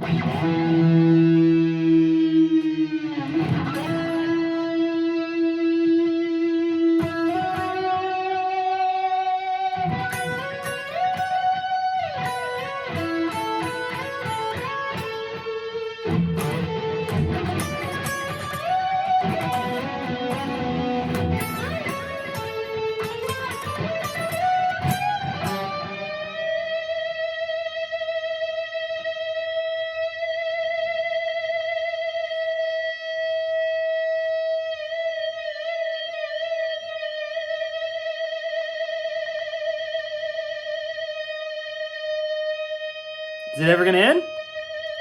Is it ever going to end?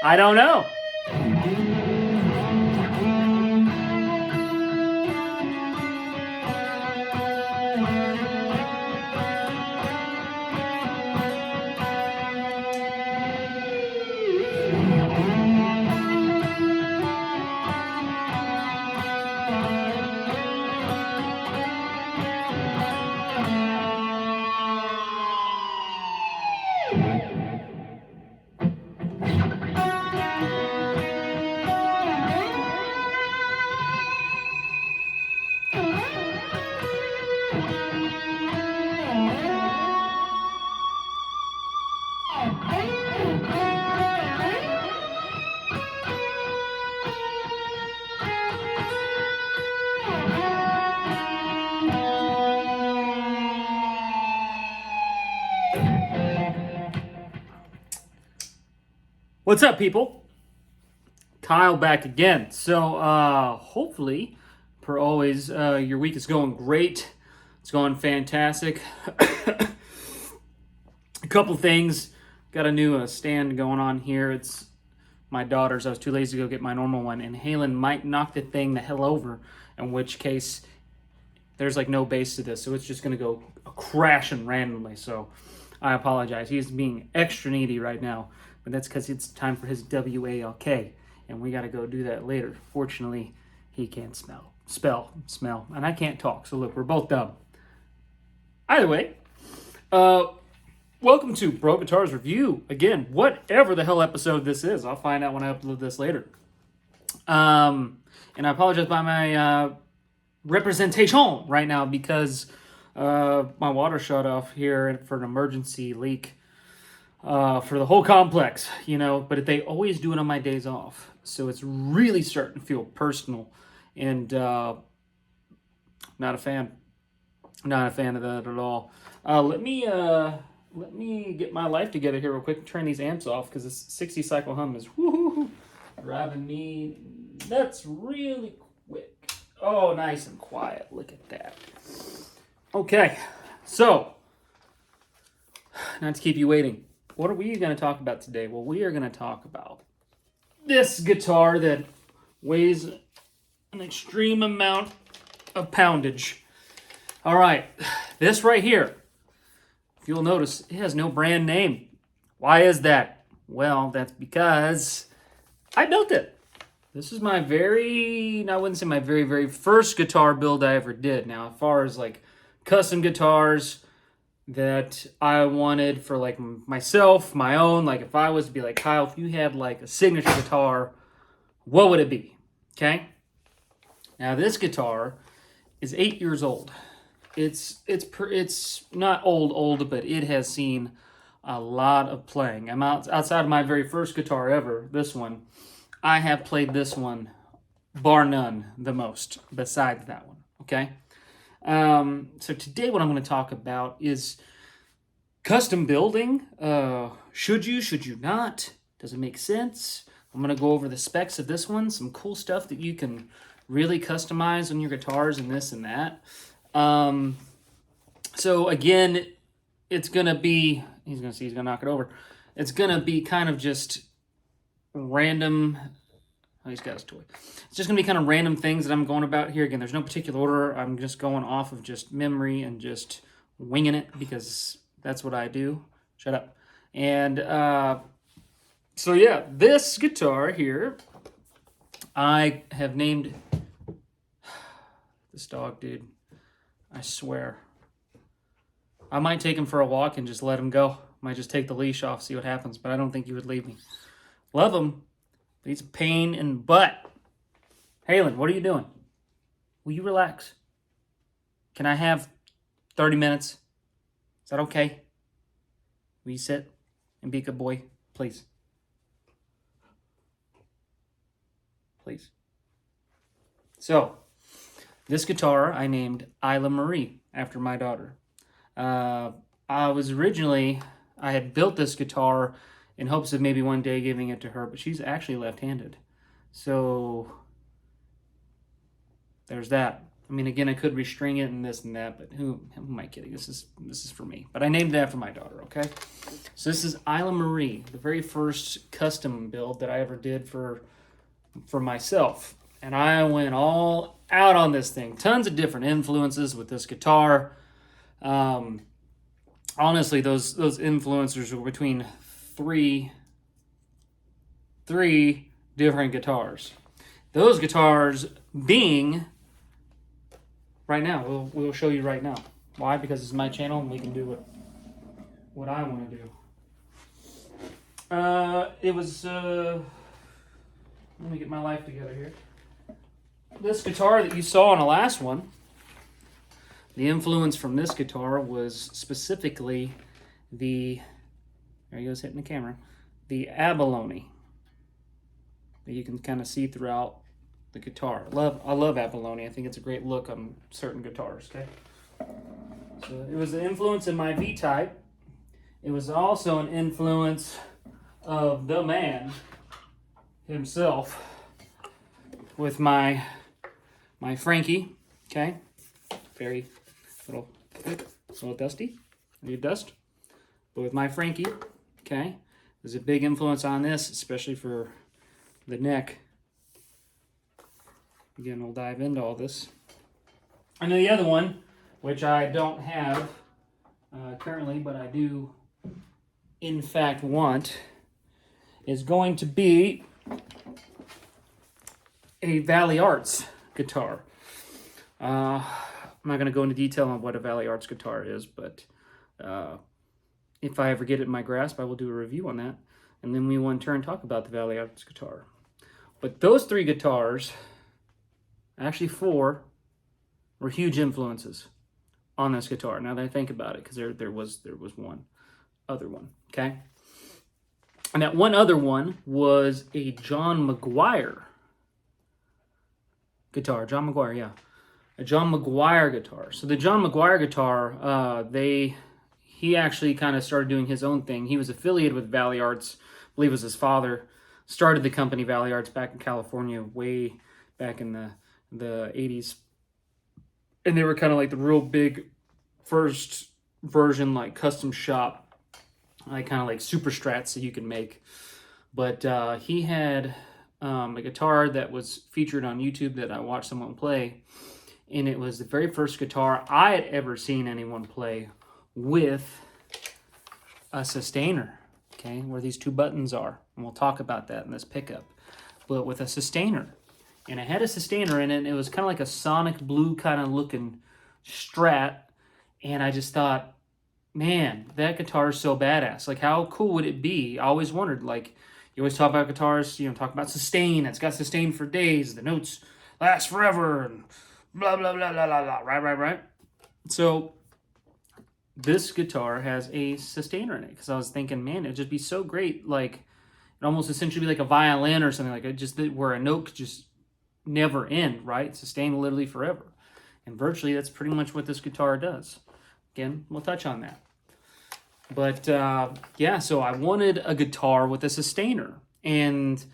I don't know. What's up, people? Kyle back again. So, hopefully, per always, your week is going great. It's going fantastic. A couple things. Got a new stand going on here. It's my daughter's. I was too lazy to go get my normal one, and Halen might knock the thing the hell over, in which case there's like no base to this, so it's just going to go crashing randomly. So I apologize. He's being extra needy right now, but that's because it's time for his WALK, and we got to go do that later. Fortunately, he can't spell, and I can't talk, so look, we're both dumb. Either way, welcome to Brough Guitars Review. Again, whatever the hell episode this is, I'll find out when I upload this later. And I apologize by my representation right now because my water shut off here for an emergency leak for the whole complex, but they always do it on my days off. So it's really starting to feel personal, and not a fan. Not a fan of that at all. Let me get my life together here real quick and turn these amps off because this 60 cycle hum is driving me nuts really quick. Oh, nice and quiet. Look at that. Okay, so not to keep you waiting. What are we going to talk about today? Well, we are going to talk about this guitar that weighs an extreme amount of poundage. All right, this right here, if you'll notice, it has no brand name. Why is that? Well, that's because I built it. This is my I wouldn't say my very, very first guitar build I ever did. Now, as far as like custom guitars that I wanted for like myself, my own, like if I was to be like, Kyle, if you had like a signature guitar, what would it be? Okay. Now this guitar is 8 years old. It's not old, but it has seen a lot of playing. I'm outside of my very first guitar ever, this one. I have played this one, bar none, the most, besides that one, okay? So today what I'm going to talk about is custom building. Should you not? Does it make sense? I'm going to go over the specs of this one, some cool stuff that you can really customize on your guitars and this and that. So again, it's going to be, he's going to knock it over. It's going to be kind of just random. Oh, he's got his toy. It's just going to be kind of random things that I'm going about here. Again, there's no particular order. I'm just going off of just memory and just winging it because that's what I do. Shut up. And so yeah, this guitar here, I have named this dog, dude. I swear. I might take him for a walk and just let him go. Might just take the leash off, see what happens, but I don't think you would leave me. Love him, but he's a pain in the butt. Halen, what are you doing? Will you relax? Can I have 30 minutes? Is that okay? Will you sit and be a good boy, please? Please. So, this guitar I named Isla Marie after my daughter. I had built this guitar in hopes of maybe one day giving it to her, but she's actually left-handed. So, there's that. I mean, again, I could restring it and this and that, but who am I kidding? This is for me. But I named it after my daughter, okay? So this is Isla Marie, the very first custom build that I ever did for myself. And I went all out on this thing. Tons of different influences with this guitar. Honestly, those influencers were between three different guitars. Those guitars being... Right now, we'll show you right now. Why? Because it's my channel and we can do what I want to do. It was, let me get my life together here. This guitar that you saw on the last one, the influence from this guitar was specifically there he goes hitting the camera, the abalone that you can kind of see throughout the guitar. I love abalone. I think it's a great look on certain guitars, okay? So it was an influence in my V-type. It was also an influence of the man himself with my Frankie, okay? Very little dusty. Need dust. But with my Frankie, okay? There's a big influence on this, especially for the neck. Again, we'll dive into all this. And then the other one, which I don't have currently, but I do in fact want, is going to be a Valley Arts guitar. I'm not going to go into detail on what a Valley Arts guitar is, but if I ever get it in my grasp, I will do a review on that. And then we will in turn talk about the Valley Arts guitar. But those three guitars... Actually, four were huge influences on this guitar. Now that I think about it, because there was one other one, okay? And that one other one was a John McGuire guitar. John McGuire, yeah. A John McGuire guitar. So the John McGuire guitar, he actually kind of started doing his own thing. He was affiliated with Valley Arts. I believe it was his father. Started the company Valley Arts back in California way back in the 80s, and they were kind of like the real big first version, like custom shop, like kind of like super strats that you can make. But he had a guitar that was featured on YouTube that I watched someone play, and it was the very first guitar I had ever seen anyone play with a sustainer, okay, where these two buttons are, and we'll talk about that in this pickup, but with a sustainer. And it had a sustainer in it, and it was kind of like a sonic blue kind of looking Strat. And I just thought, man, that guitar is so badass. Like, how cool would it be? I always wondered, like, you always talk about guitars, talk about sustain. It's got sustain for days. The notes last forever, and blah, blah, blah, blah, blah, blah. Right. So this guitar has a sustainer in it, because I was thinking, man, it'd just be so great. Like, it almost essentially be like a violin or something like it, just where a note could just never end, right? Sustain literally forever. And virtually that's pretty much what this guitar does. Again, we'll touch on that. But yeah, so I wanted a guitar with a sustainer. And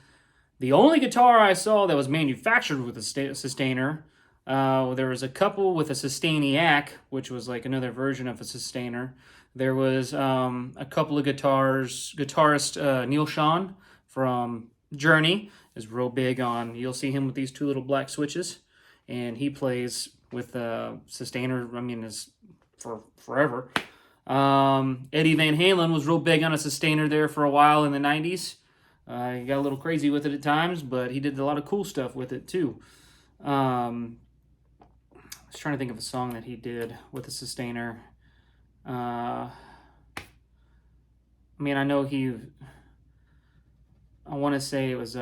the only guitar I saw that was manufactured with a sustainer, there was a couple with a Sustainiac, which was like another version of a sustainer. There was a couple of guitarist Neil Schon from Journey is real big on, you'll see him with these two little black switches, and he plays with a sustainer, is for forever. Eddie Van Halen was real big on a sustainer there for a while in the 90s. He got a little crazy with it at times, but he did a lot of cool stuff with it too. I was trying to think of a song that he did with a sustainer. I know he... I want to say it was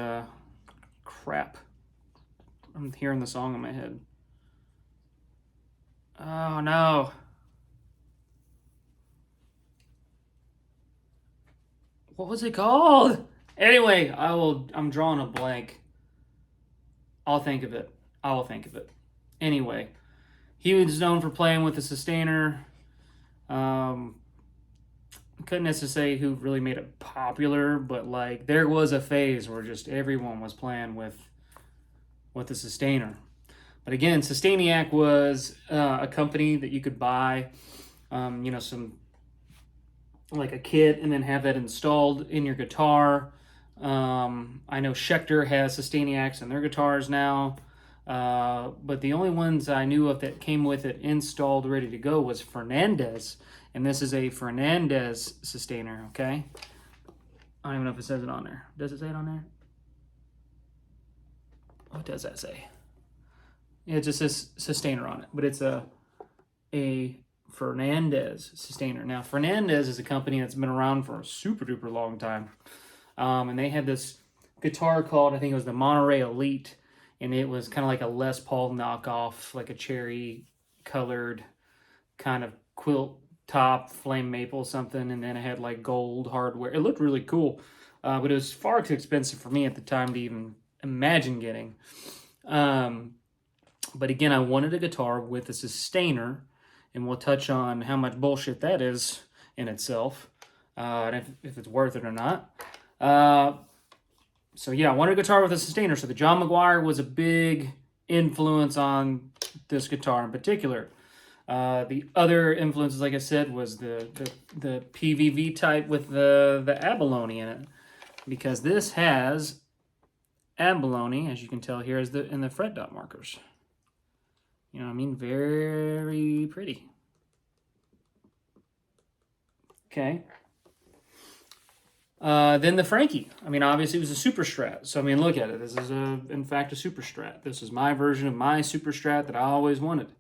crap. I'm hearing the song in my head. Oh no. What was it called? Anyway, I'm drawing a blank. I'll think of it. I will think of it. Anyway, he was known for playing with the sustainer. Couldn't necessarily say who really made it popular, but like there was a phase where just everyone was playing with the sustainer. But again, Sustainiac was a company that you could buy, some like a kit and then have that installed in your guitar. I know Schecter has Sustainiacs in their guitars now, but the only ones I knew of that came with it installed, ready to go, was Fernandez, and this is a Fernandez sustainer, okay? I don't even know if it says it on there. Does it say it on there? What does that say? It just says sustainer on it, but it's a Fernandez sustainer. Now, Fernandez is a company that's been around for a super duper long time. And they had this guitar called, I think it was the Monterey Elite, and it was kind of like a Les Paul knockoff, like a cherry colored kind of quilt top, flame maple something, and then it had like gold hardware. It looked really cool, but it was far too expensive for me at the time to even imagine getting. But again, I wanted a guitar with a sustainer, and we'll touch on how much bullshit that is in itself, and if it's worth it or not. So yeah, I wanted a guitar with a sustainer. So the John McGuire was a big influence on this guitar in particular. The other influences, like I said, was the PVV type with the abalone in it, because this has abalone, as you can tell here, in the fret dot markers. You know what I mean? Very pretty. Okay. Then the Frankie. I mean, obviously it was a Super Strat. So, I mean, look at it. This is, in fact, a Super Strat. This is my version of my Super Strat that I always wanted.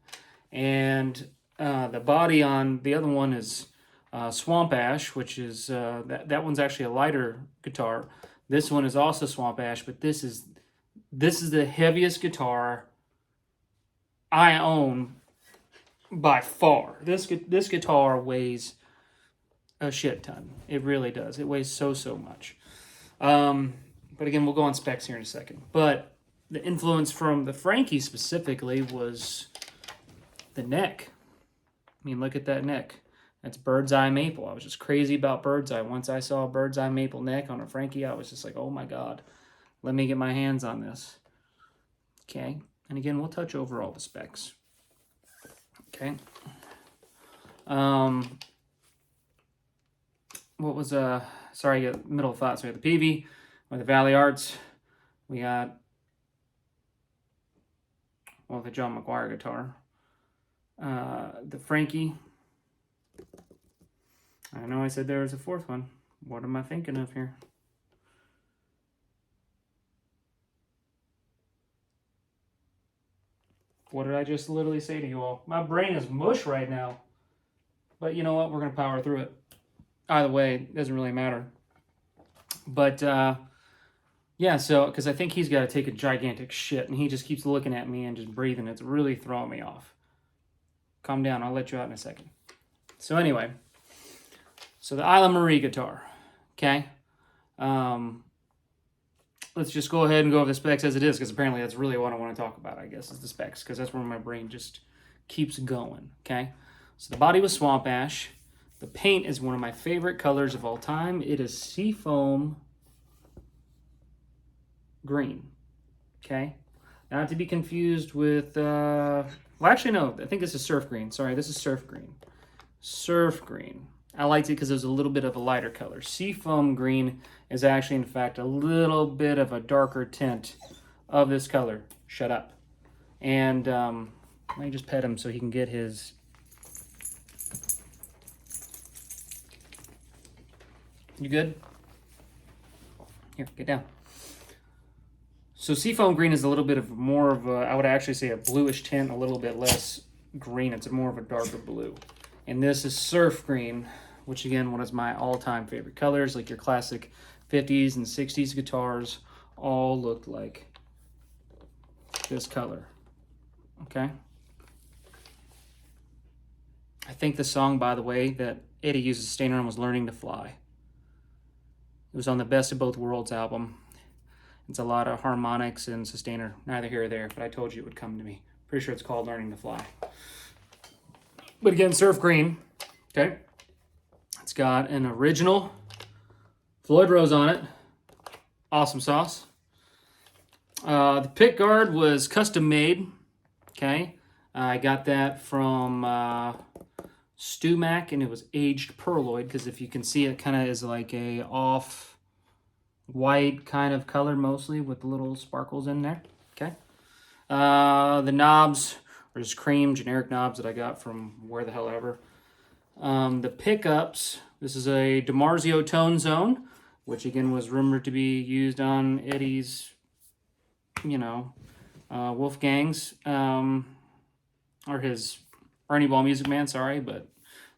And the body on the other one is Swamp Ash, which is, that one's actually a lighter guitar. This one is also Swamp Ash, but this is the heaviest guitar I own by far. This guitar weighs a shit ton. It really does. It weighs so much. But again, we'll go on specs here in a second. But the influence from the Frankie specifically was the neck. I mean, look at that neck. That's bird's eye maple. I was just crazy about bird's eye. Once I saw a bird's eye maple neck on a Frankie, I was just like, oh my God, let me get my hands on this. Okay. And again, we'll touch over all the specs. Okay. What was, sorry, middle of thought. So we got the PV, with the Valley Arts. We got, well, the John McGuire guitar. The Frankie. I know I said there was a fourth one. What am I thinking of here? What did I just literally say to you all? My brain is mush right now. But you know what? We're going to power through it. Either way, it doesn't really matter. But, yeah, so, because I think he's got to take a gigantic shit, and he just keeps looking at me and just breathing. It's really throwing me off. Calm down. I'll let you out in a second. So anyway, so the Isla Marie guitar, okay? Let's just go ahead and go over the specs as it is, because apparently that's really what I want to talk about, I guess, is the specs, because that's where my brain just keeps going, okay? So the body was Swamp Ash. The paint is one of my favorite colors of all time. It is Seafoam Green, okay? Not to be confused with, well, actually, no, I think this is Surf Green. Sorry, this is Surf Green. Surf Green. I liked it because it was a little bit of a lighter color. Seafoam Green is actually, in fact, a little bit of a darker tint of this color. Shut up. And let me just pet him so he can get his... You good? Here, get down. So Seafoam Green is a little bit of more of a, I would actually say a bluish tint, a little bit less green. It's more of a darker blue. And this is Surf Green, which again, one of my all-time favorite colors, like your classic 50s and 60s guitars all looked like this color. Okay. I think the song, by the way, that Eddie uses Sustainer on was Learning to Fly. It was on the Best of Both Worlds album. It's a lot of harmonics and Sustainer, neither here or there, but I told you it would come to me. Pretty sure it's called Learning to Fly. But again, surf green, okay? It's got an original Floyd Rose on it. Awesome sauce. The pick guard was custom made, okay? I got that from Stu Mac, and it was aged pearloid, because if you can see, it kind of is like a off white kind of color mostly with little sparkles in there, okay? The knobs are just cream, generic knobs that I got from where the hell ever. The pickups, this is a DiMarzio Tone Zone, which again was rumored to be used on Eddie's, Wolfgang's, or his Ernie Ball Music Man, sorry, but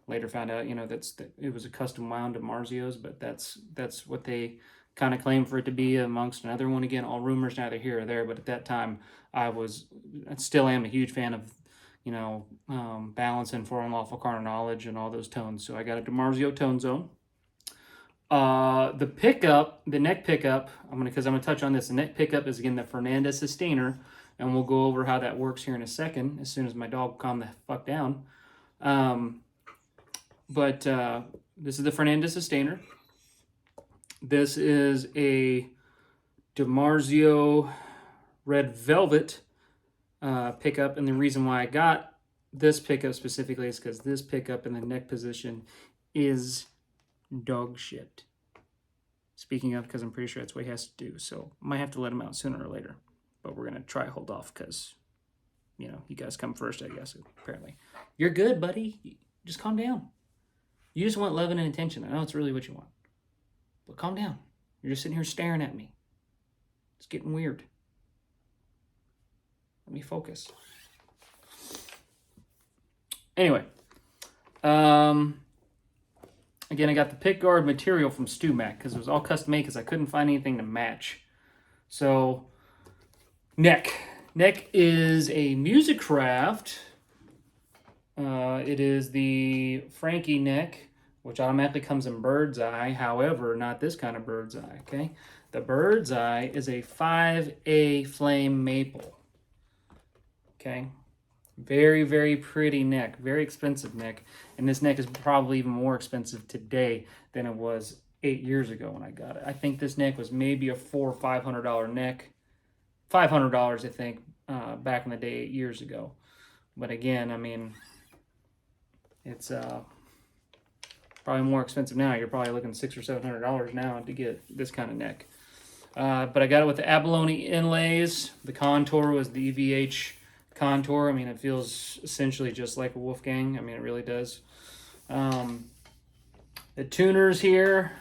later found out, that it was a custom wound DiMarzio's, but that's what they kind of claim for it to be, amongst another one. Again, all rumors, neither here or there, but at that time I still am a huge fan of balance and for unlawful carnal knowledge and all those tones. So I got a DiMarzio Tone Zone. The pickup, the neck pickup, I'm gonna touch on this. The neck pickup is again the Fernandez Sustainer, and we'll go over how that works here in a second, as soon as my dog calm the fuck down. But this is the Fernandez Sustainer. This is a DiMarzio Red Velvet pickup, and the reason why I got this pickup specifically is because this pickup in the neck position is dog shit. Speaking of, because I'm pretty sure that's what he has to do, so might have to let him out sooner or later, but we're gonna try hold off because you guys come first, I guess. Apparently you're good, buddy. Just calm down. You just want love and attention. I know it's really what you want, but calm down. You're just sitting here staring at me. It's getting weird. Let me focus. Anyway, again, I got the pick guard material from Stu Mac because it was all custom made because I couldn't find anything to match. So, neck is a Music Craft. It is the Frankie neck, which automatically comes in bird's eye. However, not this kind of bird's eye, okay? The bird's eye is a 5A flame maple, okay? Very, very pretty neck, very expensive neck. And this neck is probably even more expensive today than it was 8 years ago when I got it. I think this neck was maybe a $400 or $500 neck. $500, I think, back in the day 8 years ago. But again, I mean, it's probably more expensive now. You're probably looking $600 or $700 now to get this kind of neck. But I got it with the abalone inlays. The contour was the EVH contour. I mean, it feels essentially just like a Wolfgang. I mean, it really does. The tuners here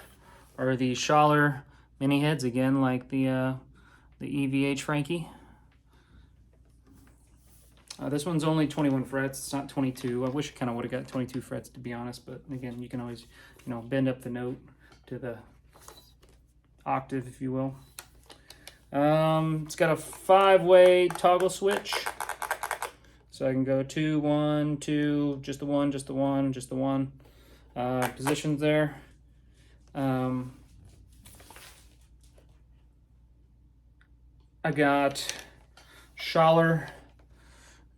are the Schaller mini heads, again, like the EVH Frankie. This one's only 21 frets. It's not 22. I wish I kind of would have got 22 frets, to be honest. But again, you can always, bend up the note to the octave, if you will. It's got a 5-way toggle switch. So I can go 2, 1, 2, just the one, just the one, just the one. Positions there. I got Schaller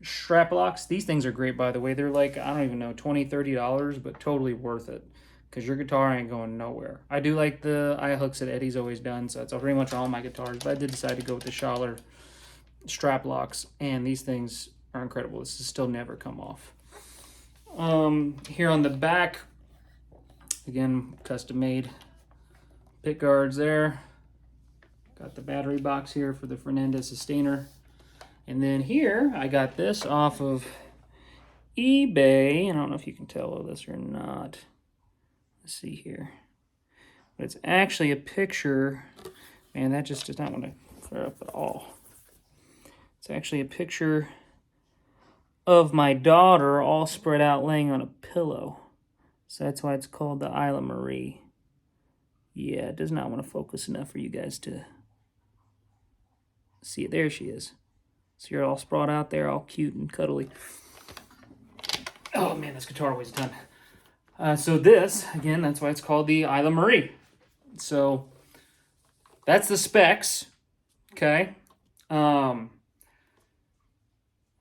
strap locks. These things are great, by the way. They're like, I don't even know, $20, $30, but totally worth it because your guitar ain't going nowhere. I do like the eye hooks that Eddie's always done, so that's pretty much all my guitars, but I did decide to go with the Schaller strap locks, and these things are incredible. This has still never come off. Here on the back, again, custom made pick guards there. Got the battery box here for the Fernandez Sustainer. And then here, I got this off of eBay. I don't know if you can tell this or not. Let's see here. But it's actually a picture. Man, that just does not want to flare up at all. It's actually a picture of my daughter all spread out laying on a pillow. So that's why it's called the Isla Marie. Yeah, it does not want to focus enough for you guys to see it. There she is. So you're all sprawled out there, all cute and cuddly. Oh man, this guitar weighs a ton. So this, again, that's why it's called the Isla Marie. So that's the specs, okay?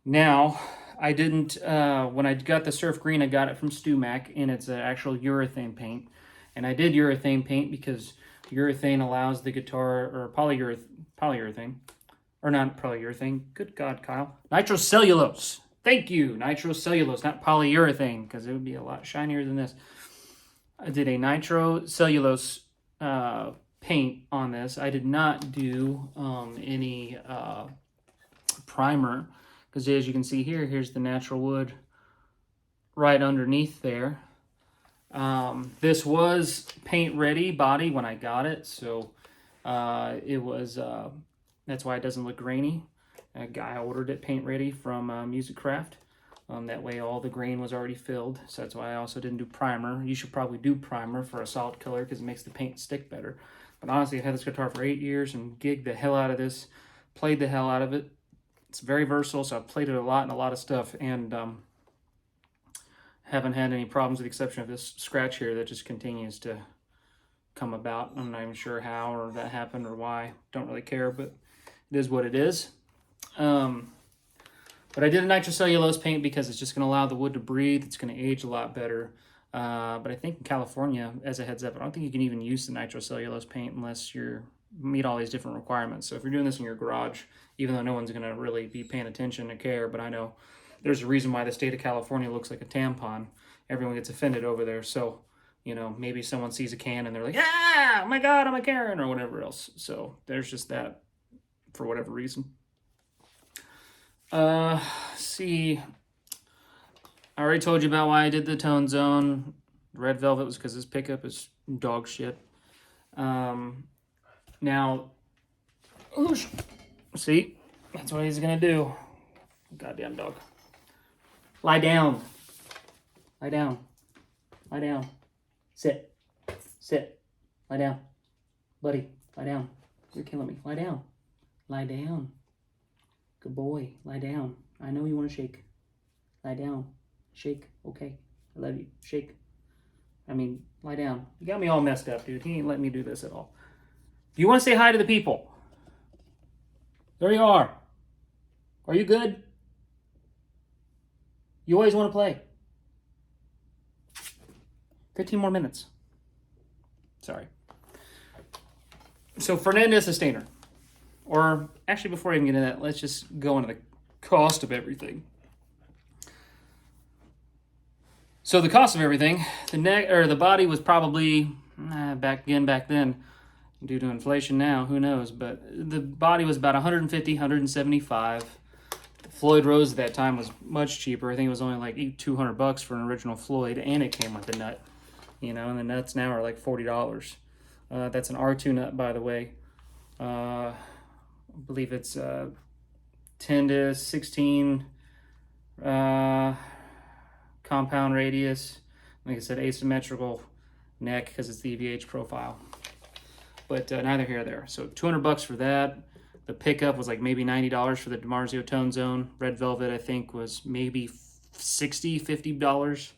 Now, I didn't, when I got the Surf Green, I got it from StewMac, and it's an actual urethane paint. And I did urethane paint because urethane allows the guitar, or polyurethane, or not polyurethane, good God, Kyle. Nitrocellulose. Thank you, nitrocellulose, not polyurethane, because it would be a lot shinier than this. I did a nitrocellulose paint on this. I did not do any primer, because as you can see here, here's the natural wood right underneath there. This was paint ready body when I got it, so it was, that's why it doesn't look grainy. A guy ordered it paint ready from Music Craft. That way all the grain was already filled, so that's why I also didn't do primer. You should probably do primer for a solid color because it makes the paint stick better. But honestly, I've had this guitar for 8 years and gigged the hell out of this, played the hell out of it. It's very versatile, so I've played it a lot and a lot of stuff, and haven't had any problems with the exception of this scratch here that just continues to come about. I'm not even sure how or that happened or why. Don't really care, but it is what it is. But I did a nitrocellulose paint because it's just going to allow the wood to breathe. It's going to age a lot better. But I think in California, as a heads up, I don't think you can even use the nitrocellulose paint unless you meet all these different requirements. So if you're doing this in your garage, even though no one's going to really be paying attention or care, but I know there's a reason why the state of California looks like a tampon. Everyone gets offended over there. So, you know, maybe someone sees a can and they're like, ah, oh my God, I'm a Karen, or whatever else. So there's just that for whatever reason. See, I already told you about why I did the tone zone. Red Velvet was because his pickup is dog shit. Now, oosh, see, that's what he's gonna do. Goddamn dog. Lie down. Lie down. Lie down. Sit. Sit. Lie down. Buddy, lie down. You're killing me. Lie down. Lie down. Good boy. Lie down. I know you want to shake. Lie down. Shake. Okay. I love you. Shake. I mean, lie down. You got me all messed up, dude. He ain't letting me do this at all. Do you want to say hi to the people? There you are. Are you good? You always want to play. 15 more minutes. Sorry. So Fernandez sustainer. Or actually, before I even get into that, let's just go into the cost of everything. So the cost of everything, the neck or the body was probably back then, due to inflation now, who knows? But the body was about 150, 175. The Floyd Rose at that time was much cheaper. I think it was only like $200 for an original Floyd, and it came with the nut. You know, and the nuts now are like $40. That's an R2 nut, by the way. I believe it's 10 to 16 compound radius. Like I said, asymmetrical neck because it's the EVH profile. But neither here nor there. So $200 for that. The pickup was like maybe $90 for the DiMarzio Tone Zone. Red Velvet, I think, was maybe $60, $50.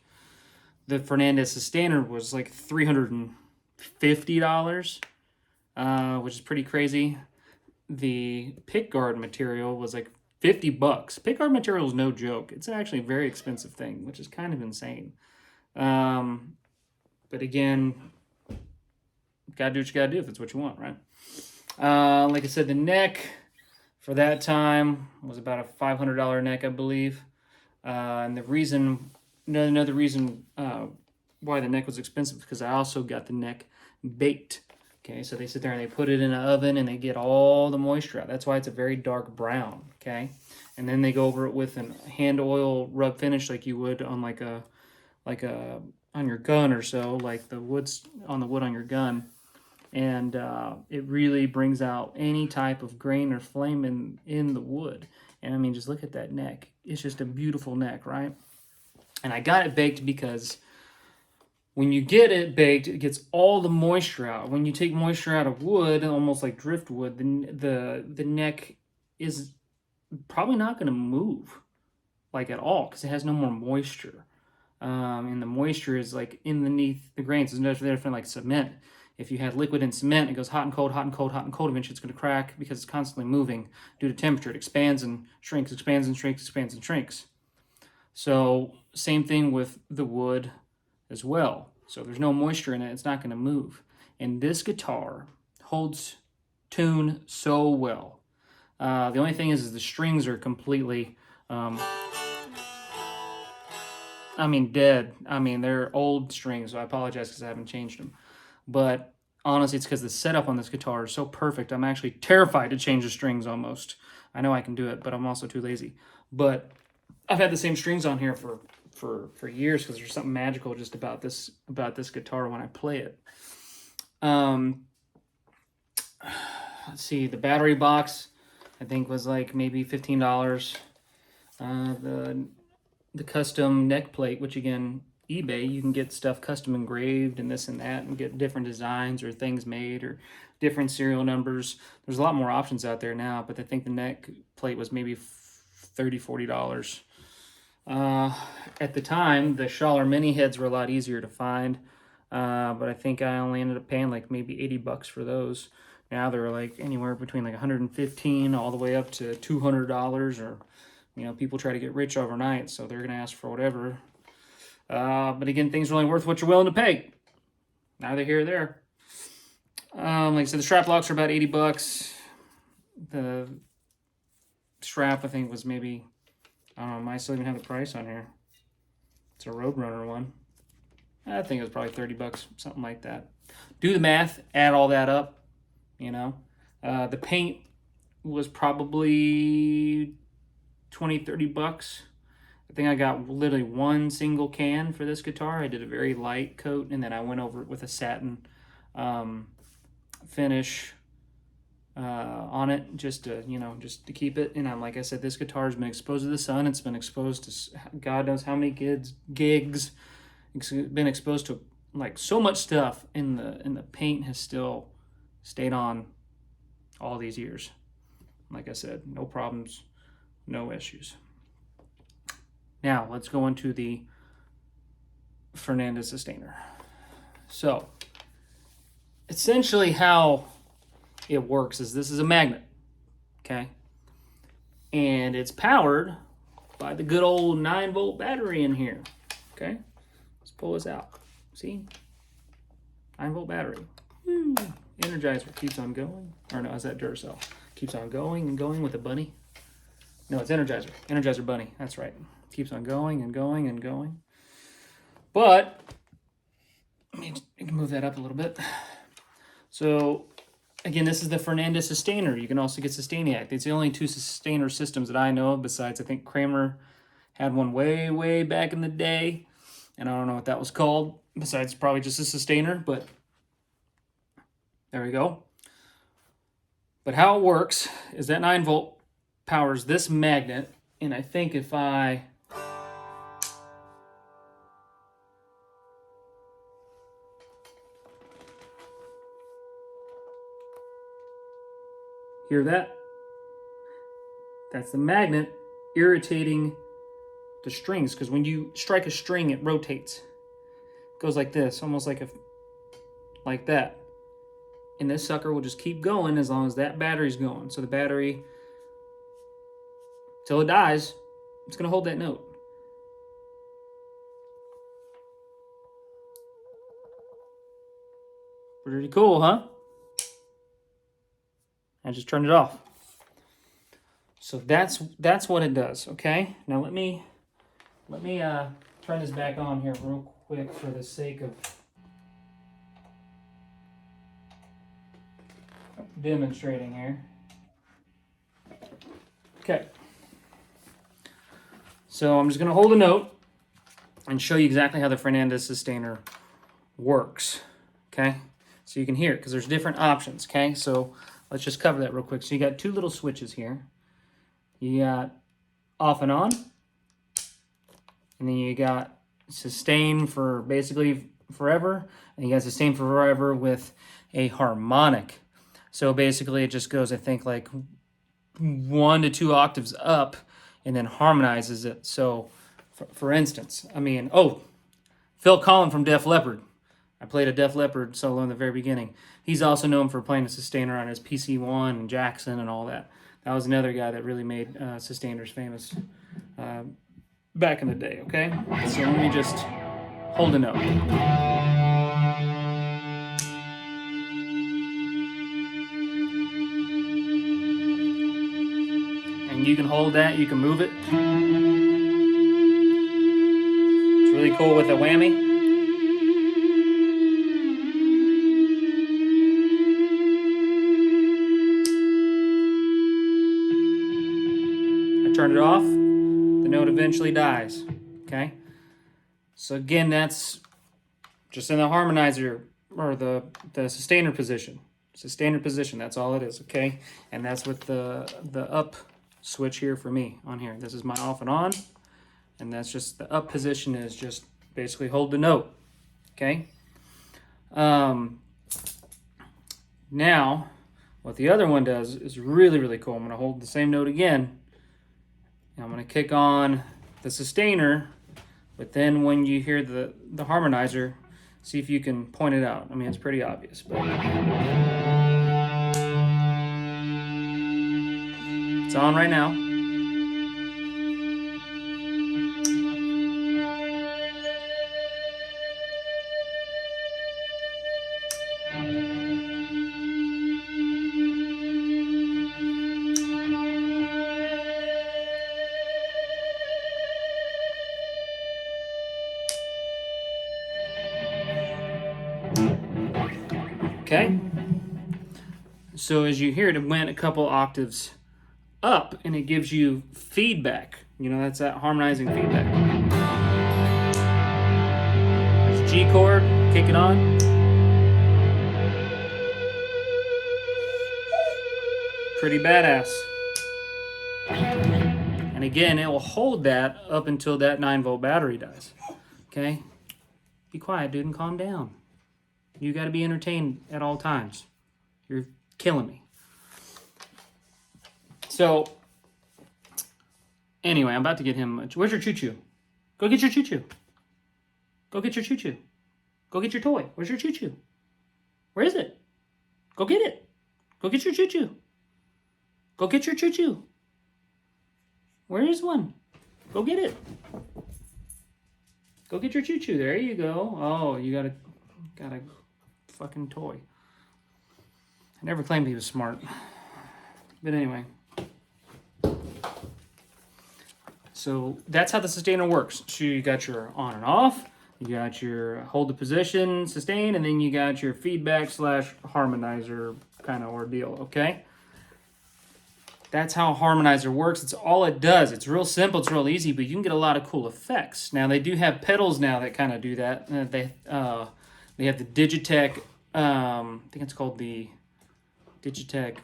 The Fernandez Sustainer was like $350, which is pretty crazy. The pickguard material was like $50. Pickguard material is no joke. It's actually a very expensive thing, which is kind of insane. But again, gotta do what you gotta do if it's what you want, right? Like I said, the neck for that time was about a $500 neck, I believe. And another reason why the neck was expensive because I also got the neck baked. Okay, so they sit there and they put it in an oven and they get all the moisture out. That's why it's a very dark brown. Okay, and then they go over it with a hand oil rub finish like you would on like a on your gun or so, like the wood on your gun. And it really brings out any type of grain or flame in the wood. And I mean, just look at that neck. It's just a beautiful neck, right? And I got it baked because When you get it baked, it gets all the moisture out. When you take moisture out of wood, almost like driftwood, the neck is probably not going to move like at all because it has no more moisture. And the moisture is like underneath the grains. It's no different like cement. If you had liquid and cement, it goes hot and cold, hot and cold, hot and cold. Eventually, it's going to crack because it's constantly moving due to temperature. It expands and shrinks, expands and shrinks, expands and shrinks. So same thing with the wood as well. So if there's no moisture in it, it's not going to move. And this guitar holds tune so well. The only thing is the strings are completely, dead. They're old strings, so I apologize because I haven't changed them. But honestly, it's because the setup on this guitar is so perfect. I'm actually terrified to change the strings almost. I know I can do it, but I'm also too lazy. But I've had the same strings on here for years because there's something magical just about this guitar when I play it. Let's see, the battery box I think was like maybe $15. The custom neck plate, which again, eBay, you can get stuff custom engraved and this and that and get different designs or things made or different serial numbers. There's a lot more options out there now, but I think the neck plate was maybe $30-$40. At the time, the Schaller mini heads were a lot easier to find, but I think I only ended up paying like maybe $80 for those. Now they're like anywhere between like $115 all the way up to $200, or people try to get rich overnight, so they're gonna ask for whatever. But again, things are only worth what you're willing to pay. Neither here or there. Like I said, the strap locks are about $80. The strap, I think, was maybe, I don't know, I still even have the price on here. It's a Roadrunner one. I think it was probably $30, something like that. Do the math, add all that up, The paint was probably $20-$30. I think I got literally one single can for this guitar. I did a very light coat, and then I went over it with a satin finish on it, just to keep it. And like I said, this guitar has been exposed to the sun. It's been exposed to God knows how many gigs. It's been exposed to like so much stuff, and the paint has still stayed on all these years. Like I said, no problems, no issues. Now, let's go into the Fernandez Sustainer. So, essentially how it works is this is a magnet, okay? And it's powered by the good old 9-volt battery in here, okay? Let's pull this out. See? 9-volt battery. Woo. Energizer keeps on going. Or no, is that Duracell? Keeps on going and going with the bunny. No, it's Energizer. Energizer bunny. That's right. Keeps on going and going and going. But, I can move that up a little bit. So, again, this is the Fernandez Sustainer. You can also get Sustainiac. It's the only two Sustainer systems that I know of, besides I think Kramer had one way, way back in the day. And I don't know what that was called, besides probably just a Sustainer, but there we go. But how it works is that 9-volt powers this magnet, and I think if I hear that? That's the magnet irritating the strings, because when you strike a string, it rotates. It goes like this, almost like that. And this sucker will just keep going as long as that battery's going. So the battery, till it dies, it's gonna hold that note. Pretty cool, huh? I just turned it off. So that's what it does, okay? Now let me turn this back on here real quick for the sake of demonstrating here. Okay. So I'm just going to hold a note and show you exactly how the Fernandez Sustainer works, okay? So you can hear it, because there's different options, okay? So let's just cover that real quick. So you got two little switches here. You got off and on, and then you got sustain for basically forever, and you got sustain forever with a harmonic. So basically it just goes, I think, like 1 to 2 octaves up and then harmonizes it. So for instance, I mean, Phil Collin from Def Leppard. I played a Def Leppard solo in the very beginning. He's also known for playing a sustainer on his PC1 and Jackson and all that. That was another guy that really made sustainers famous back in the day, okay? So let me just hold a note. And you can hold that, you can move it. It's really cool with a whammy. Turn it off, the note eventually dies, okay? So again, that's just in the harmonizer, or the sustainer position. Sustainer position, that's all it is, okay? And that's with the up switch here for me on here. This is my off and on, and that's just the up position is just basically hold the note, okay? Now, what the other one does is really, really cool. I'm gonna hold the same note again. I'm going to kick on the sustainer, but then when you hear the harmonizer, see if you can point it out. I mean, it's pretty obvious, but it's on right now. Okay, so as you hear it, it went a couple octaves up, and it gives you feedback. You know, that's that harmonizing feedback. There's G chord, kick it on. Pretty badass. And again, it will hold that up until that 9-volt battery dies. Okay? Be quiet, dude, and calm down. You got to be entertained at all times. You're killing me. So, anyway, I'm about to get him. Where's your choo-choo? Go get your choo-choo. Go get your choo-choo. Go get your toy. Where's your choo-choo? Where is it? Go get it. Go get your choo-choo. Go get your choo-choo. Where is one? Go get it. Go get your choo-choo. There you go. Oh, you got a fucking toy. I never claimed he was smart. But anyway. So that's how the sustainer works. So you got your on and off, you got your hold the position, sustain, and then you got your feedback / harmonizer kind of ordeal, okay? That's how a harmonizer works. It's all it does. It's real simple, it's real easy, but you can get a lot of cool effects. Now they do have pedals now that kind of do that. They have the Digitech, I think it's called the Digitech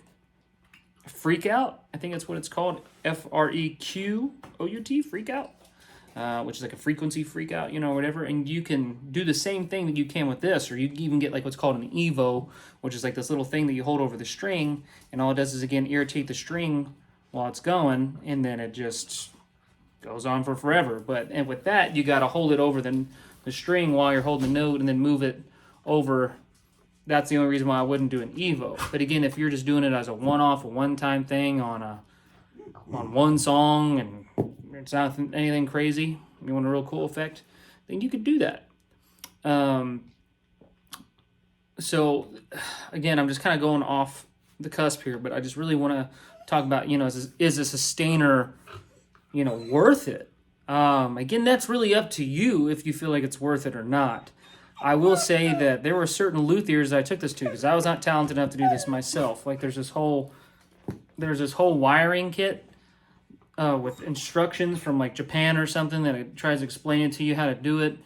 Freakout. I think that's what it's called. Frequout, Freakout, which is like a frequency freakout, you know, whatever. And you can do the same thing that you can with this, or you can even get like what's called an Evo, which is like this little thing that you hold over the string, and all it does is again irritate the string while it's going, and then it just goes on for forever. And with that, you got to hold it over the string while you're holding the note, and then move it over. That's the only reason why I wouldn't do an Evo. But again, if you're just doing it as a one-off, a one-time thing on one song, and it's not anything crazy, you want a real cool effect, then you could do that. So again, I'm just kind of going off the cusp here, but I just really want to talk about, you know, is a sustainer, you know, worth it? Again, that's really up to you if you feel like it's worth it or not. I will say that there were certain luthiers I took this to because I was not talented enough to do this myself. Like there's this whole wiring kit with instructions from like Japan or something that it tries to explain it to you how to do it.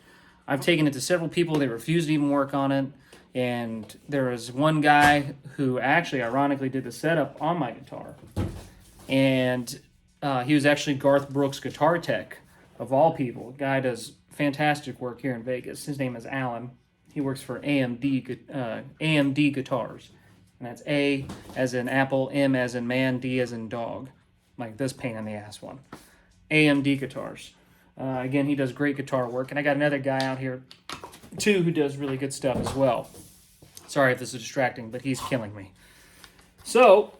I've taken it to several people. They refused to even work on it. And there was one guy who actually ironically did the setup on my guitar. And he was actually Garth Brooks' guitar tech, of all people. The guy does fantastic work here in Vegas. His name is Alan. He works for AMD Guitars. And that's A as in apple, M as in man, D as in dog. Like this pain in the ass one. AMD Guitars. Again, he does great guitar work. And I got another guy out here, too, who does really good stuff as well. Sorry if this is distracting, but he's killing me. So,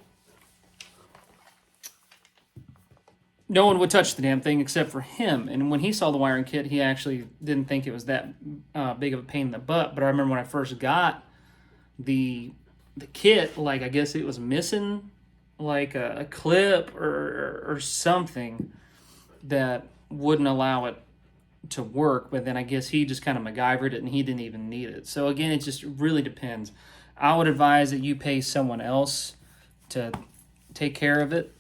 no one would touch the damn thing except for him. And when he saw the wiring kit, he actually didn't think it was that big of a pain in the butt. But I remember when I first got the kit, like, I guess it was missing like a clip or something that wouldn't allow it to work. But then I guess he just kind of MacGyvered it and he didn't even need it. So again, it just really depends. I would advise that you pay someone else to take care of it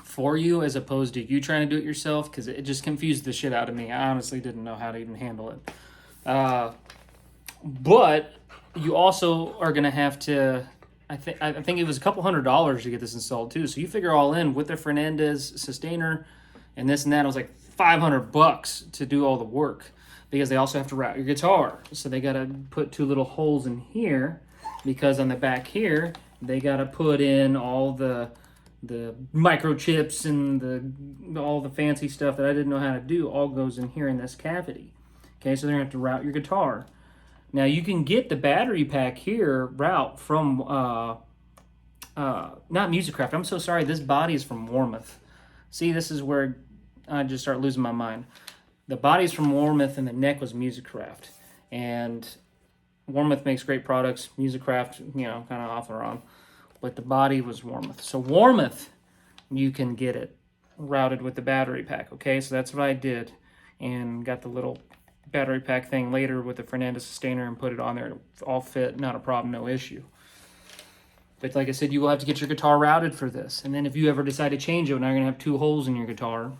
for you, as opposed to you trying to do it yourself, because it just confused the shit out of me. I honestly didn't know how to even handle it. But you also are going to have to, I think it was a couple $100 to get this installed too. So you figure all in with the Fernandez sustainer and this and that, it was like $500 to do all the work, because they also have to route your guitar. So they got to put 2 little holes in here, because on the back here, they got to put in all the microchips and all the fancy stuff that I didn't know how to do, all goes in here in this cavity. Okay, so they're going to have to route your guitar. Now, you can get the battery pack here route from, not Musicraft. I'm so sorry, this body is from Warmouth. See, this is where I just start losing my mind. The body's from Warmouth and the neck was Musicraft. And Warmouth makes great products. Musicraft, you know, kind of off and on. But the body was Warmouth. So Warmouth, you can get it routed with the battery pack, okay? So that's what I did, and got the little battery pack thing later with the Fernandez sustainer and put it on there. It all fit, not a problem, no issue. But like I said, you will have to get your guitar routed for this. And then if you ever decide to change it, now you're going to have 2 holes in your guitar.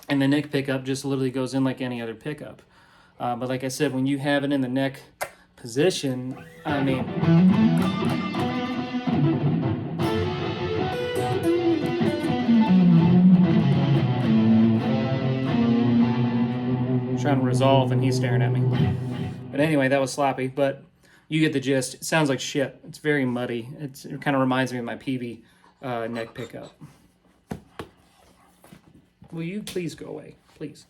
And the neck pickup just literally goes in like any other pickup. But like I said, when you have it in the neck position, I mean, trying to resolve and he's staring at me. But anyway, that was sloppy, but you get the gist. It sounds like shit. It's very muddy. It kind of reminds me of my PV neck pickup. Will you please go away? Please.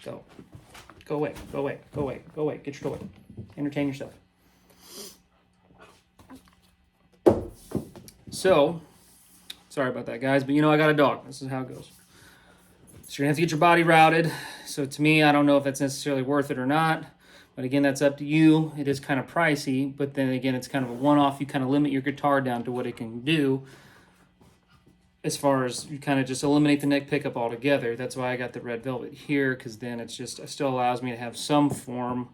Go. Go away. Go away. Go away. Go away. Get your toy. Entertain yourself. So, sorry about that, guys, but you know I got a dog. This is how it goes. So you're going to have to get your body routed. So to me, I don't know if that's necessarily worth it or not. But again, that's up to you. It is kind of pricey, but then again, it's kind of a one-off. You kind of limit your guitar down to what it can do. As far as you kind of just eliminate the neck pickup altogether. That's why I got the red velvet here, because then it's just, it still allows me to have some form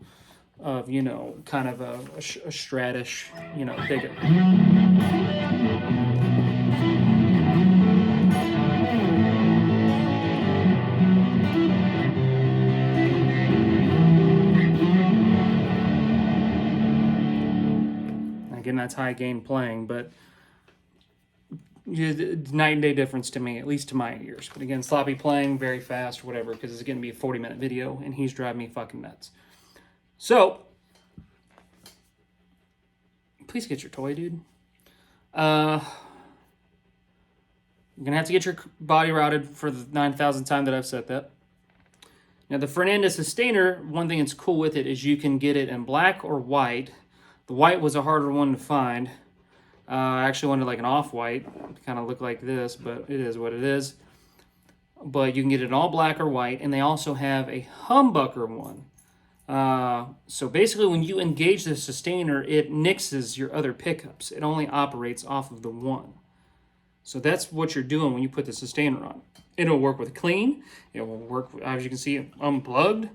of, you know, kind of a stratish, you know, pickup. Again, that's high gain playing, but night and day difference to me, at least to my ears. But again, sloppy playing, very fast, or whatever, because it's going to be a 40-minute video, and he's driving me fucking nuts. So, please get your toy, dude. You're going to have to get your body routed for the 9,000th time that I've said that. Now, the Fernandez sustainer, one thing that's cool with it is you can get it in black or white. The white was a harder one to find. I actually wanted like an off-white to kind of look like this, but it is what it is. But you can get it in all black or white, and they also have a humbucker one. So basically when you engage the sustainer, it nixes your other pickups. It only operates off of the one. So that's what you're doing when you put the sustainer on. It'll work with clean. It will work, as you can see, unplugged,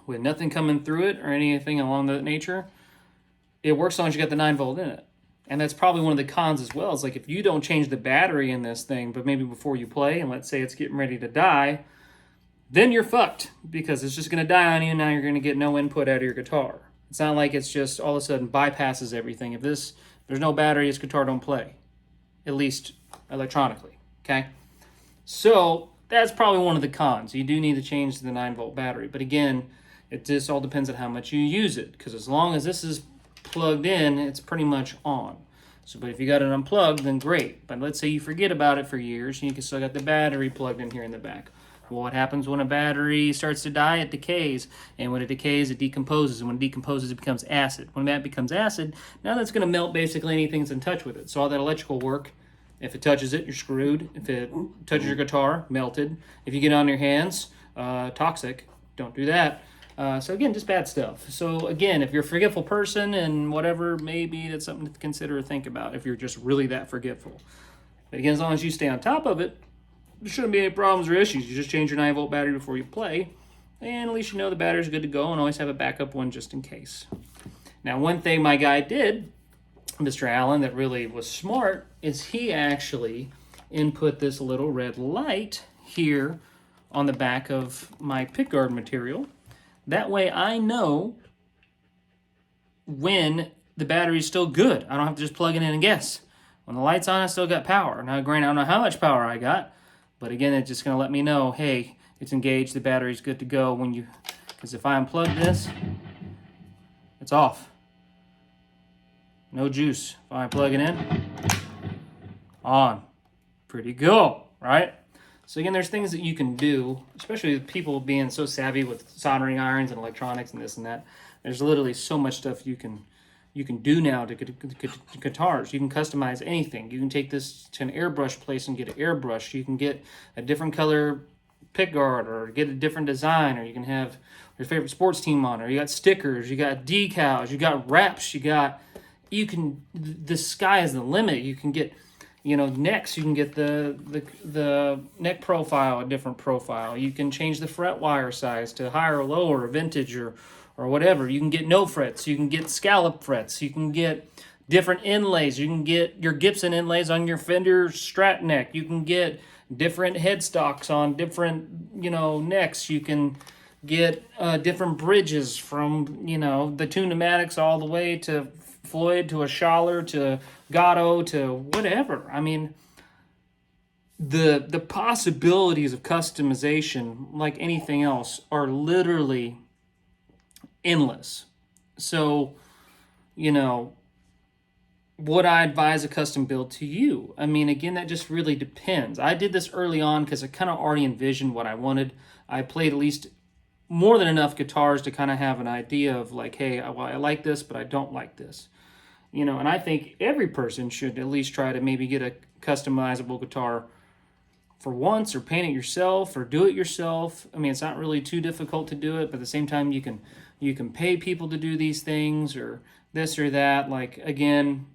with nothing coming through it or anything along that nature. It works as long as you got the 9-volt in it. And that's probably one of the cons as well. It's like if you don't change the battery in this thing, but maybe before you play, and let's say it's getting ready to die, then you're fucked, because it's just going to die on you, and now you're going to get no input out of your guitar. It's not like it's just all of a sudden bypasses everything. If there's no battery, this guitar don't play, at least electronically, okay? So that's probably one of the cons. You do need to change the 9-volt battery. But again, It just all depends on how much you use it, because as long as this is plugged in, it's pretty much on. So, but if you got it unplugged, then great. But let's say you forget about it for years, and you can still got the battery plugged in here in the back. Well, what happens when a battery starts to die? It decays. And when it decays, it decomposes. And when it decomposes, it becomes acid. When that becomes acid, now that's going to melt basically anything that's in touch with it. So all that electrical work, if it touches it, you're screwed. If it touches your guitar, melted. If you get on your hands, toxic. Don't do that. So again, just bad stuff. So again, if you're a forgetful person and whatever, maybe that's something to consider or think about if you're just really that forgetful. But again, as long as you stay on top of it, there shouldn't be any problems or issues. You just change your 9-volt battery before you play, and at least you know the battery's good to go, and always have a backup one just in case. Now, one thing my guy did, Mr. Allen, that really was smart, is he actually input this little red light here on the back of my pickguard material. That way I know when the battery's still good. I don't have to just plug it in and guess. When the light's on, I still got power. Now, granted, I don't know how much power I got, but again, it's just going to let me know, hey, it's engaged, the battery's good to go when you, because if I unplug this, it's off. No juice. If I plug it in, on. Pretty cool, right? So again, there's things that you can do, especially with people being so savvy with soldering irons and electronics and this and that. There's literally so much stuff you can do now to guitars. You can customize anything. You can take this to an airbrush place and get an airbrush. You can get a different color pickguard or get a different design, or you can have your favorite sports team on it. Or you got stickers, you got decals, you got wraps, the sky is the limit. You can get, necks. You can get the neck profile, a different profile. You can change the fret wire size to higher or lower, or vintage or whatever. You can get no frets. You can get scallop frets. You can get different inlays. You can get your Gibson inlays on your Fender Strat neck. You can get different headstocks on different, necks. You can get different bridges from, the Tune-O-Matics all the way to Floyd to a Schaller to Gatto to whatever. I mean, the possibilities of customization, like anything else, are literally endless. So, would I advise a custom build to you? I mean, again, that just really depends. I did this early on because I kind of already envisioned what I wanted. I played at least more than enough guitars to kind of have an idea of like, hey, I like this, but I don't like this. And I think every person should at least try to maybe get a customizable guitar for once, or paint it yourself, or do it yourself. I mean, it's not really too difficult to do it, but at the same time, you can pay people to do these things, or this or that. Like, again,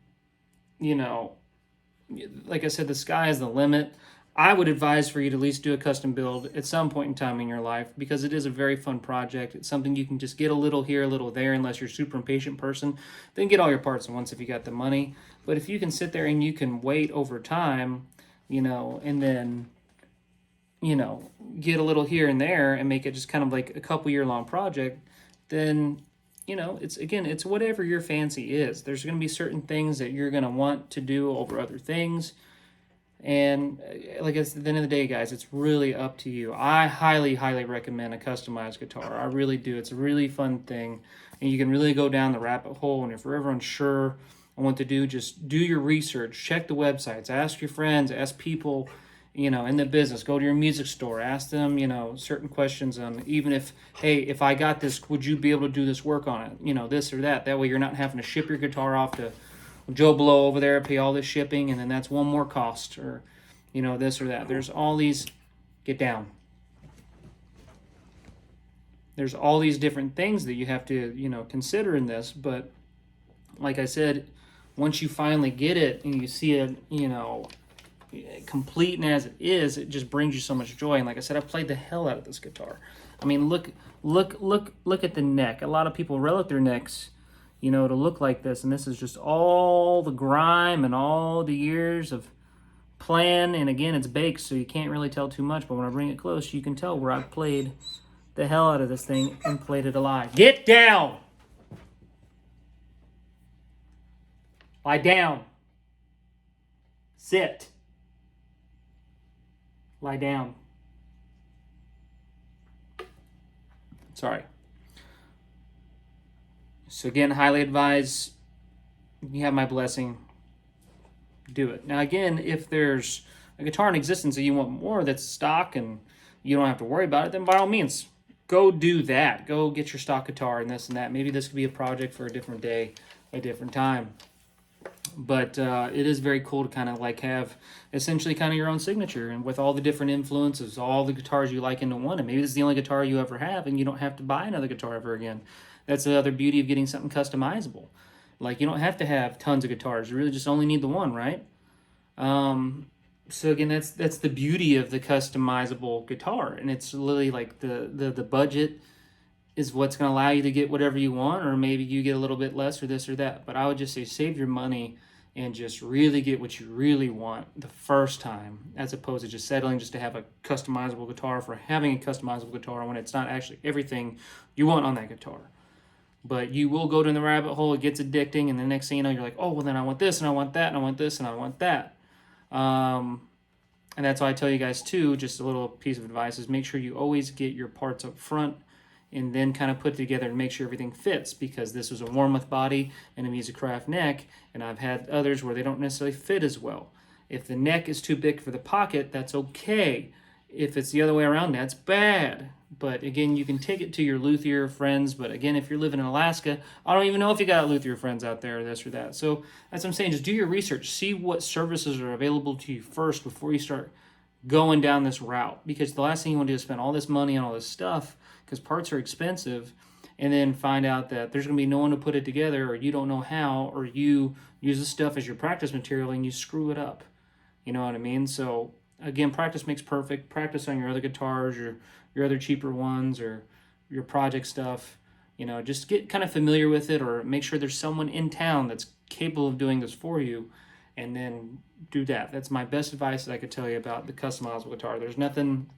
like I said, the sky is the limit. I would advise for you to at least do a custom build at some point in time in your life, because it is a very fun project. It's something you can just get a little here, a little there, unless you're a super impatient person. Then get all your parts at once if you got the money. But if you can sit there and you can wait over time, and then, get a little here and there and make it just kind of like a couple year long project, then, it's whatever your fancy is. There's going to be certain things that you're going to want to do over other things. And like at the end of the day, guys, it's really up to you. I highly, highly recommend a customized guitar. I really do. It's a really fun thing. And you can really go down the rabbit hole. And if you're ever unsure on what to do, just do your research. Check the websites. Ask your friends. Ask people, in the business. Go to your music store. Ask them, certain questions on, even if, hey, if I got this, would you be able to do this work on it? This or that. That way you're not having to ship your guitar off to Joe Blow over there, pay all this shipping, and then that's one more cost, or, this or that. There's all these, get down. There's all these different things that you have to, consider in this, but like I said, once you finally get it and you see it, complete and as it is, it just brings you so much joy. And like I said, I've played the hell out of this guitar. I mean, look at the neck. A lot of people relic their necks, to look like this, and this is just all the grime and all the years of playing. And again, it's baked, so you can't really tell too much, but when I bring it close, you can tell where I've played the hell out of this thing and played it alive. Get down! Lie down. Sit. Lie down. Sorry. So again, highly advise, you have my blessing, do it. Now again, if there's a guitar in existence that you want more that's stock and you don't have to worry about it, then by all means, go do that. Go get your stock guitar and this and that. Maybe this could be a project for a different day, a different time. But it is very cool to kind of like have essentially kind of your own signature, and with all the different influences, all the guitars you like into one, and maybe this is the only guitar you ever have and you don't have to buy another guitar ever again. That's the other beauty of getting something customizable. Like, you don't have to have tons of guitars, you really just only need the one, right? So again, that's the beauty of the customizable guitar, and it's literally like the budget is what's going to allow you to get whatever you want, or maybe you get a little bit less or this or that. But I would just say save your money and just really get what you really want the first time, as opposed to just settling just to have a customizable guitar for having a customizable guitar when it's not actually everything you want on that guitar. But you will go down the rabbit hole, it gets addicting, and the next thing you know, you're like, oh, well, then I want this, and I want that, and I want this, and I want that. And that's why I tell you guys, too, just a little piece of advice, is make sure you always get your parts up front and then kind of put it together and make sure everything fits, because this was a Warmoth body and a Musicraft neck, and I've had others where they don't necessarily fit as well. If the neck is too big for the pocket, that's okay. If it's the other way around, that's bad. But again, you can take it to your luthier friends. But again, if you're living in Alaska, I don't even know if you got luthier friends out there, this or that. So that's what I'm saying. Just do your research. See what services are available to you first before you start going down this route. Because the last thing you want to do is spend all this money on all this stuff, because parts are expensive, and then find out that there's going to be no one to put it together, or you don't know how, or you use the stuff as your practice material and you screw it up. You know what I mean? So again, practice makes perfect. Practice on your other guitars, your other cheaper ones, or your project stuff. You know, just get kind of familiar with it, or make sure there's someone in town that's capable of doing this for you, and then do that. That's my best advice that I could tell you about the customizable guitar. There's nothing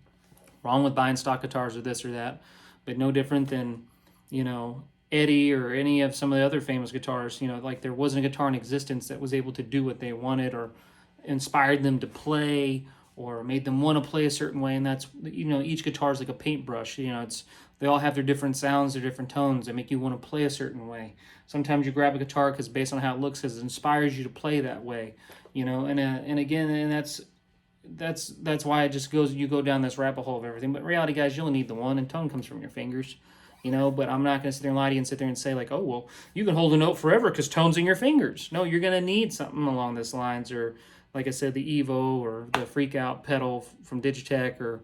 wrong with buying stock guitars or this or that, but no different than, you know, Eddie or any of some of the other famous guitars. You know, like, there wasn't a guitar in existence that was able to do what they wanted, or inspired them to play, or made them want to play a certain way. And that's, you know, each guitar is like a paintbrush. You know, they all have their different sounds, their different tones that make you want to play a certain way. Sometimes you grab a guitar because based on how it looks, because it inspires you to play that way. You know, and again, and that's why it just goes, you go down this rabbit hole of everything. But in reality, guys, you'll need the one, and tone comes from your fingers. You know, but I'm not going to sit there and lie to you and sit there and say like, oh, well, you can hold a note forever because tone's in your fingers. No, you're going to need something along these lines, or like I said, the Evo or the Freak Out pedal from Digitech or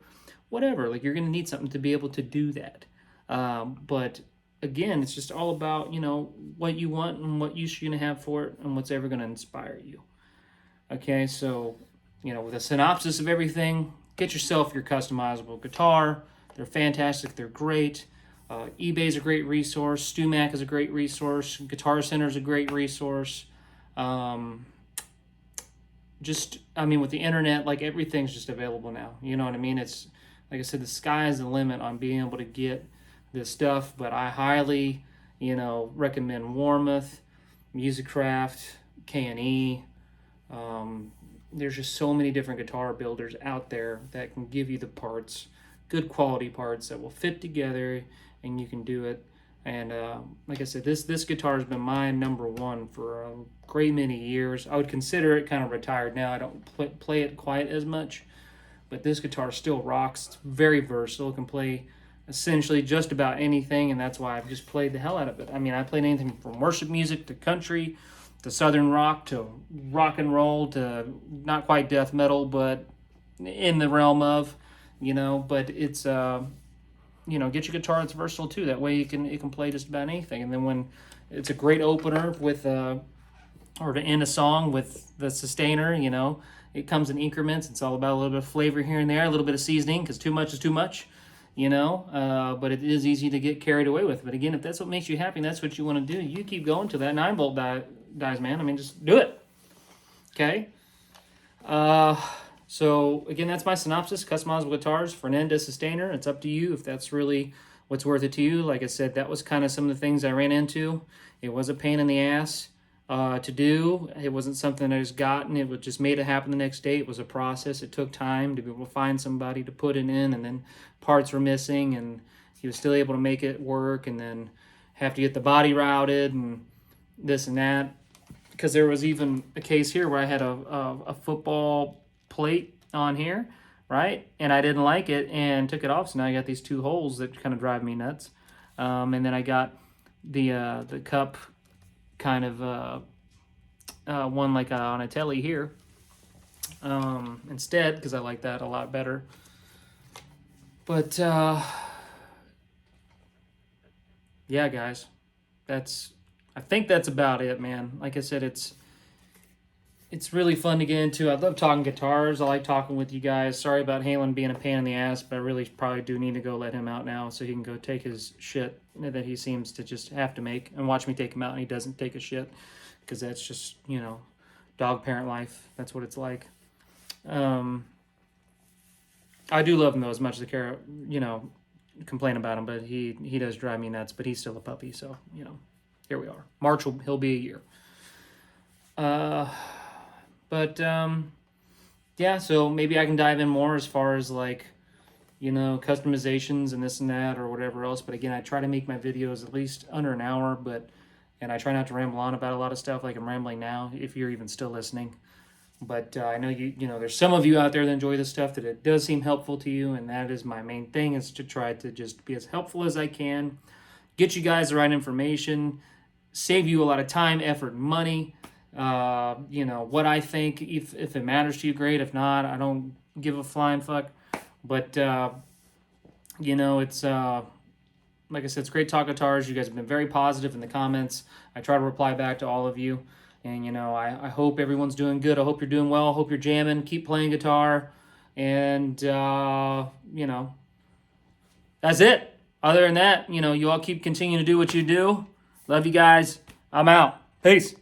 whatever. Like, you're going to need something to be able to do that. But again, it's just all about, you know, what you want and what use you're going to have for it, and what's ever going to inspire you. Okay, so, you know, with a synopsis of everything, get yourself your customizable guitar. They're fantastic. They're great. eBay's a great resource. StewMac is a great resource. Guitar Center is a great resource. With the internet, like, everything's just available now. You know what I mean? It's, like I said, the sky is the limit on being able to get this stuff. But I highly, you know, recommend Warmoth, Musicraft, K&E. There's just so many different guitar builders out there that can give you the parts, good quality parts that will fit together, and you can do it. And like I said, this guitar has been my number one for a great many years. I would consider it kind of retired now. I don't play it quite as much, but this guitar still rocks. It's very versatile. It can play essentially just about anything, and that's why I've just played the hell out of it. I mean, I played anything from worship music to country to southern rock to rock and roll to not quite death metal, but in the realm of, you know. But it's you know, get your guitar that's versatile too. That way it can play just about anything. And then when it's a great opener with or to end a song with the sustainer, you know, it comes in increments. It's all about a little bit of flavor here and there, a little bit of seasoning, because too much is too much, you know. But it is easy to get carried away with. But again, if that's what makes you happy and that's what you want to do, you keep going to that 9-volt dies, man. I mean, just do it. Okay. So again, that's my synopsis. Customizable guitars, Fernandez sustainer. It's up to you if that's really what's worth it to you. Like I said, that was kind of some of the things I ran into. It was a pain in the ass to do. It wasn't something I just got and it just made it happen the next day. It was a process. It took time to be able to find somebody to put it in, and then parts were missing, and he was still able to make it work, and then have to get the body routed and this and that. Because there was even a case here where I had a football plate on here, right? And I didn't like it and took it off. So now I got these 2 holes that kind of drive me nuts. And then I got the cup kind of one like on a telly here instead, because I like that a lot better. But yeah, guys, I think that's about it, man. Like I said, it's really fun to get into. I love talking guitars. I like talking with you guys. Sorry about Halen being a pain in the ass, but I really probably do need to go let him out now so he can go take his shit that he seems to just have to make, and watch me take him out and he doesn't take a shit, because that's just, dog parent life. That's what it's like. I do love him though, as much as I care, complain about him, but he does drive me nuts, but he's still a puppy, so, here we are. March he'll be a year. Yeah, so maybe I can dive in more as far as like, customizations and this and that or whatever else. But again, I try to make my videos at least under an hour, and I try not to ramble on about a lot of stuff like I'm rambling now, if you're even still listening. But I know there's some of you out there that enjoy this stuff, that it does seem helpful to you, and that is my main thing, is to try to just be as helpful as I can, get you guys the right information, save you a lot of time, effort, and money. What I think, if it matters to you, great. If not, I don't give a flying fuck. But it's like I said, it's great talk guitars. You guys have been very positive in the comments. I try to reply back to all of you. And, I hope everyone's doing good. I hope you're doing well. I hope you're jamming. Keep playing guitar. And, that's it. Other than that, you all keep continuing to do what you do. Love you guys. I'm out. Peace.